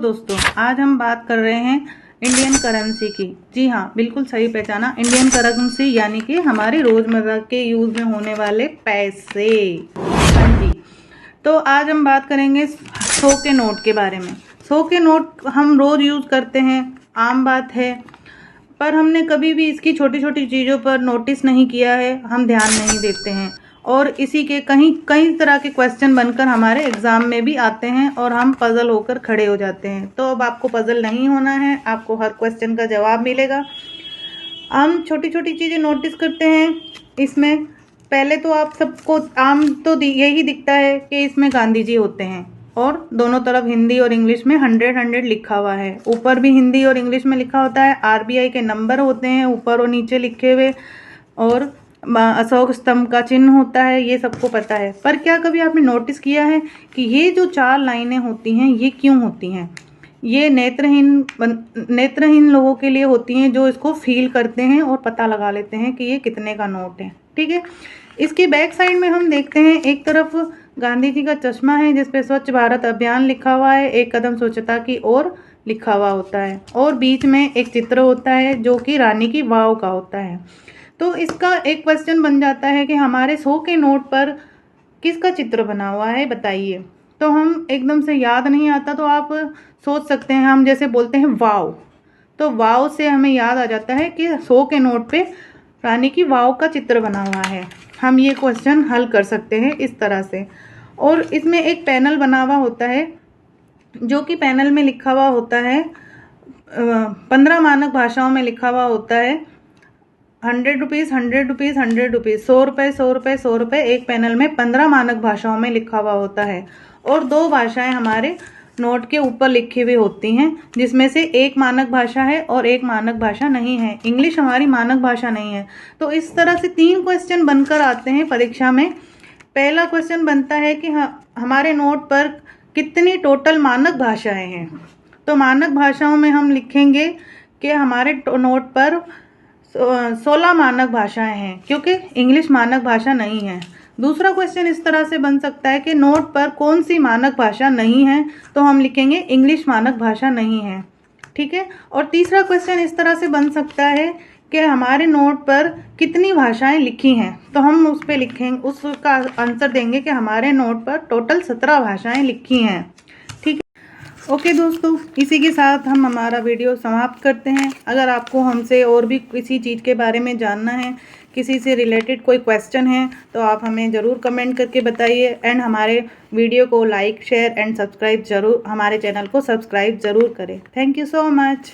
दोस्तों, आज हम बात कर रहे हैं इंडियन करेंसी की। जी हाँ, बिल्कुल सही पहचाना, इंडियन करेंसी यानी कि हमारे रोजमर्रा के यूज में होने वाले पैसे। हाँ जी, तो आज हम बात करेंगे 100 के नोट के बारे में। 100 के नोट हम रोज यूज करते हैं, आम बात है, पर हमने कभी भी इसकी छोटी छोटी चीज़ों पर नोटिस नहीं किया है, हम ध्यान नहीं देते हैं और इसी के कई तरह के क्वेश्चन बनकर हमारे एग्ज़ाम में भी आते हैं और हम पज़ल होकर खड़े हो जाते हैं। तो अब आपको पज़ल नहीं होना है, आपको हर क्वेश्चन का जवाब मिलेगा। हम छोटी छोटी चीज़ें नोटिस करते हैं इसमें। पहले तो आप सबको आम तो यही दिखता है कि इसमें गांधी जी होते हैं और दोनों तरफ हिंदी और इंग्लिश में 100 लिखा हुआ है। ऊपर भी हिंदी और इंग्लिश में लिखा होता है। आरबीआई के नंबर होते हैं ऊपर और नीचे लिखे हुए और अशोक स्तंभ का चिन्ह होता है, ये सबको पता है। पर क्या कभी आपने नोटिस किया है कि ये जो 4 लाइनें होती हैं ये क्यों होती हैं? ये नेत्रहीन लोगों के लिए होती हैं जो इसको फील करते हैं और पता लगा लेते हैं कि ये कितने का नोट है। ठीक है, इसकी बैक साइड में हम देखते हैं एक तरफ गांधी जी का चश्मा है जिस पे स्वच्छ भारत अभियान लिखा हुआ है, एक कदम स्वच्छता की ओर लिखा हुआ होता है और बीच में एक चित्र होता है जो कि रानी की वाव का होता है। तो इसका एक क्वेश्चन बन जाता है कि हमारे 100 के नोट पर किसका चित्र बना हुआ है बताइए। तो हम एकदम से याद नहीं आता तो आप सोच सकते हैं, हम जैसे बोलते हैं वाव, तो वाव से हमें याद आ जाता है कि 100 के नोट पे रानी की वाव का चित्र बना हुआ है। हम ये क्वेश्चन हल कर सकते हैं इस तरह से। और इसमें एक पैनल बना हुआ होता है जो कि पैनल में लिखा हुआ होता है 15 मानक भाषाओं में लिखा हुआ होता है 100 रुपीज़ 100 रुपीज़ 100 रुपीज़ 100 रुपये 100 रुपये 100 रुपये। एक पैनल में 15 मानक भाषाओं में लिखा हुआ होता है और 2 भाषाएं हमारे नोट के ऊपर लिखी हुई होती हैं जिसमें से एक मानक भाषा है और एक मानक भाषा नहीं है। इंग्लिश हमारी मानक भाषा नहीं है। तो इस तरह से 3 क्वेश्चन बनकर आते हैं परीक्षा में। पहला क्वेश्चन बनता है कि हमारे नोट पर कितनी टोटल मानक भाषाएं हैं। तो मानक भाषाओं में हम लिखेंगे कि हमारे नोट पर 16 मानक भाषाएं हैं क्योंकि इंग्लिश मानक भाषा नहीं है। दूसरा क्वेश्चन इस तरह से बन सकता है कि नोट पर कौन सी मानक भाषा नहीं है, तो हम लिखेंगे इंग्लिश मानक भाषा नहीं है। ठीक है, और तीसरा क्वेश्चन इस तरह से बन सकता है कि हमारे नोट पर कितनी भाषाएं लिखी हैं, तो हम उस पर लिखेंगे, उसका आंसर देंगे कि हमारे नोट पर टोटल 17 भाषाएं लिखी हैं। ठीक है, ओके दोस्तों, इसी के साथ हम हमारा वीडियो समाप्त करते हैं। अगर आपको हमसे और भी किसी चीज़ के बारे में जानना है, किसी से रिलेटेड कोई क्वेश्चन है, तो आप हमें ज़रूर कमेंट करके बताइए एंड हमारे वीडियो को लाइक शेयर एंड सब्सक्राइब ज़रूर, हमारे चैनल को सब्सक्राइब ज़रूर करें। Thank you so much.